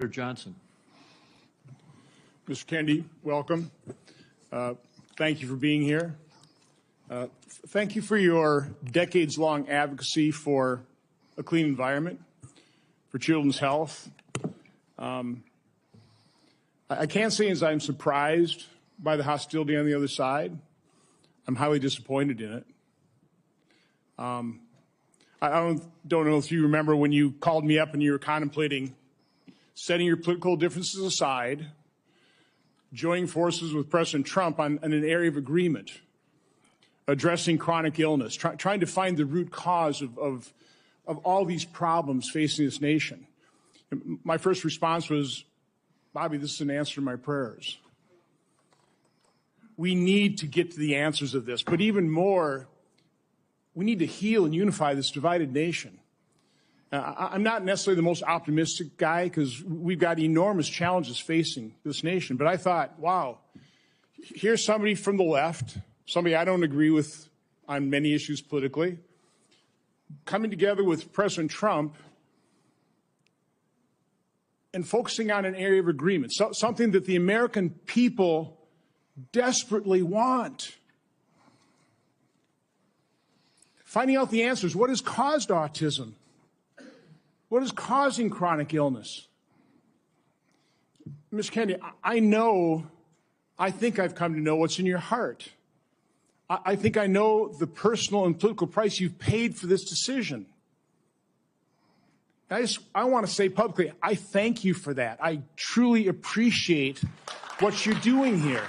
Johnson. Mr. Kennedy, welcome. Thank you for being here. Thank you for your decades-long advocacy for a clean environment, for children's health. I can't say as I'm surprised by the hostility on the other side. I'm highly disappointed in it. I don't know if you remember when you called me up and you were contemplating setting your political differences aside, joining forces with President Trump on an area of agreement, addressing chronic illness, trying to find the root cause of all these problems facing this nation. My first response was, Bobby, this is an answer to my prayers. We need to get to the answers of this, but even more, we need to heal and unify this divided nation. I'm not necessarily the most optimistic guy because we've got enormous challenges facing this nation, but I thought, wow, here's somebody from the left, somebody I don't agree with on many issues politically, coming together with President Trump and focusing on an area of agreement, something that the American people desperately want. Finding out the answers. What has caused autism? What is causing chronic illness? Ms. Kennedy, I think I've come to know what's in your heart. I think I know the personal and political price you've paid for this decision. I want to say publicly, I thank you for that. I truly appreciate what you're doing here.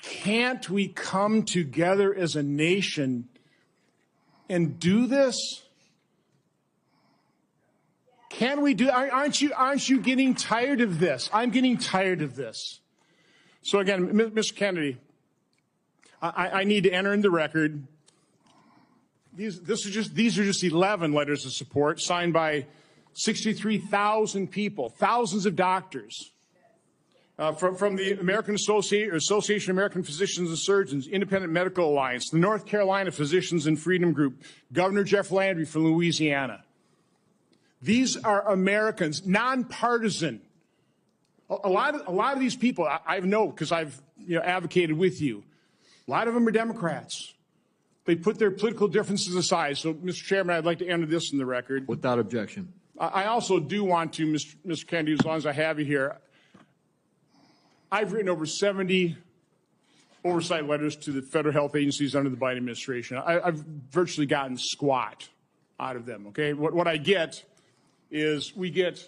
Can't we come together as a nation and do this? Can we do? Aren't you getting tired of this? I'm getting tired of this. So again, Mr. Kennedy, I need to enter in the record. These are just 11 letters of support signed by 63,000 people, thousands of doctors. From the American Association of American Physicians and Surgeons, Independent Medical Alliance, the North Carolina Physicians and Freedom Group, Governor Jeff Landry from Louisiana. These are Americans, nonpartisan. A lot of these people, I know because I've advocated with you. A lot of them are Democrats. They put their political differences aside. So, Mr. Chairman, I'd like to enter this in the record. Without objection. I also do want to, Mr. Kennedy, as long as I have you here, I've written over 70 oversight letters to the federal health agencies under the Biden administration. I've virtually gotten squat out of them, okay? What I get is we get,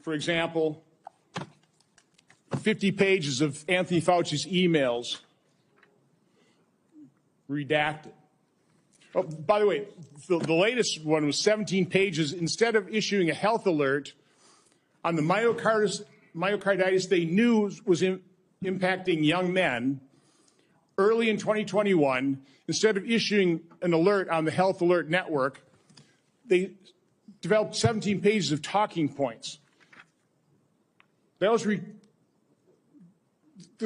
for example, 50 pages of Anthony Fauci's emails redacted. Oh, by the way, the latest one was 17 pages. Instead of issuing a health alert on the myocarditis they knew was impacting young men early in 2021, instead of issuing an alert on the Health Alert Network, they developed 17 pages of talking points. This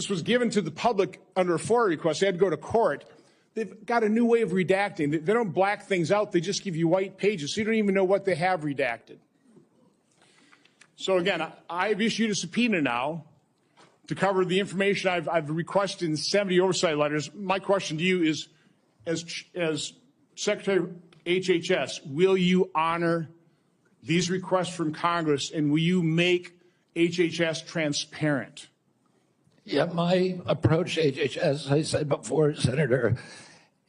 was given to the public under a FOIA request. They had to go to court. They've got a new way of redacting. They don't black things out. They just give you white pages, so you don't even know what they have redacted. So again, I've issued a subpoena now to cover the information I've requested in 70 oversight letters. My question to you is, as Secretary of HHS, will you honor these requests from Congress, and will you make HHS transparent? Yeah, my approach to HHS, as I said before, Senator,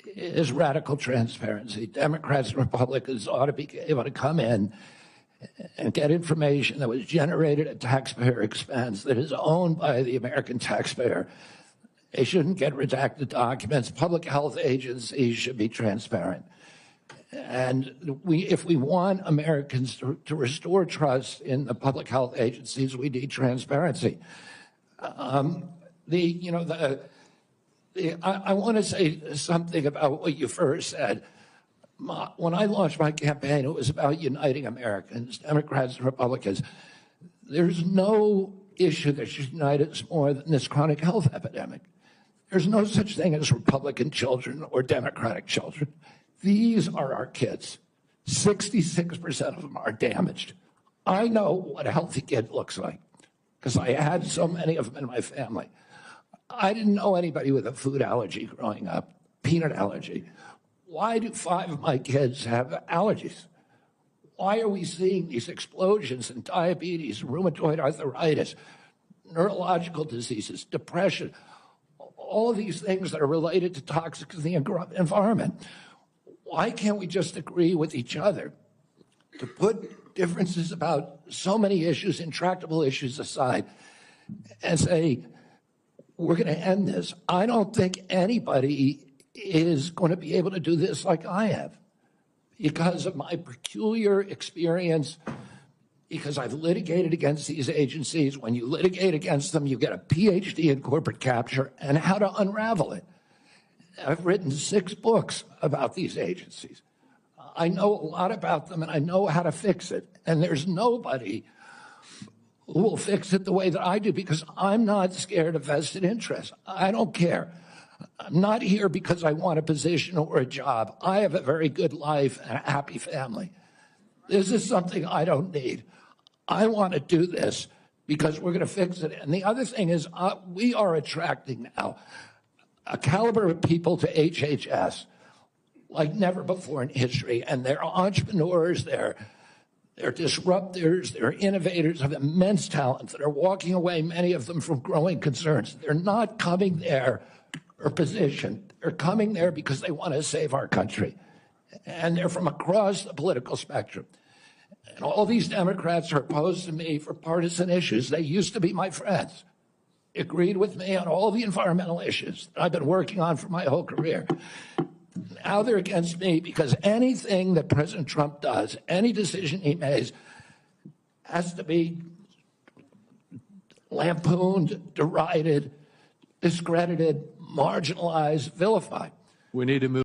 is radical transparency. Democrats and Republicans ought to be able to come in and get information that was generated at taxpayer expense, that is owned by the American taxpayer. They shouldn't get redacted documents. Public health agencies should be transparent. And if we want Americans to restore trust in the public health agencies, we need transparency. I want to say something about what you first said. When I launched my campaign, it was about uniting Americans, Democrats and Republicans. There's no issue that should unite us more than this chronic health epidemic. There's no such thing as Republican children or Democratic children. These are our kids. 66% of them are damaged. I know what a healthy kid looks like because I had so many of them in my family. I didn't know anybody with a food allergy growing up, peanut allergy. Why do 5 of my kids have allergies? Why are we seeing these explosions in diabetes, rheumatoid arthritis, neurological diseases, depression, all of these things that are related to toxics in the environment? Why can't we just agree with each other to put differences about so many issues, intractable issues aside, and say, we're going to end this? I don't think anybody is going to be able to do this like I have because of my peculiar experience, because I've litigated against these agencies. When you litigate against them, you get a PhD in corporate capture and how to unravel it. I've written 6 books about these agencies. I know a lot about them, and I know how to fix it. And there's nobody who will fix it the way that I do because I'm not scared of vested interests. I don't care. I'm not here because I want a position or a job. I have a very good life and a happy family. This is something I don't need. I want to do this because we're going to fix it. And the other thing is we are attracting now a caliber of people to HHS like never before in history. And they're entrepreneurs, they're disruptors, they're innovators of immense talent that are walking away, many of them from growing concerns. They're not coming there for position. They're coming there because they want to save our country. And they're from across the political spectrum. And all these Democrats are opposed to me for partisan issues. They used to be my friends, agreed with me on all the environmental issues that I've been working on for my whole career. Now they're against me because anything that President Trump does, any decision he makes, has to be lampooned, derided, discredited, marginalized, vilified. We need to move.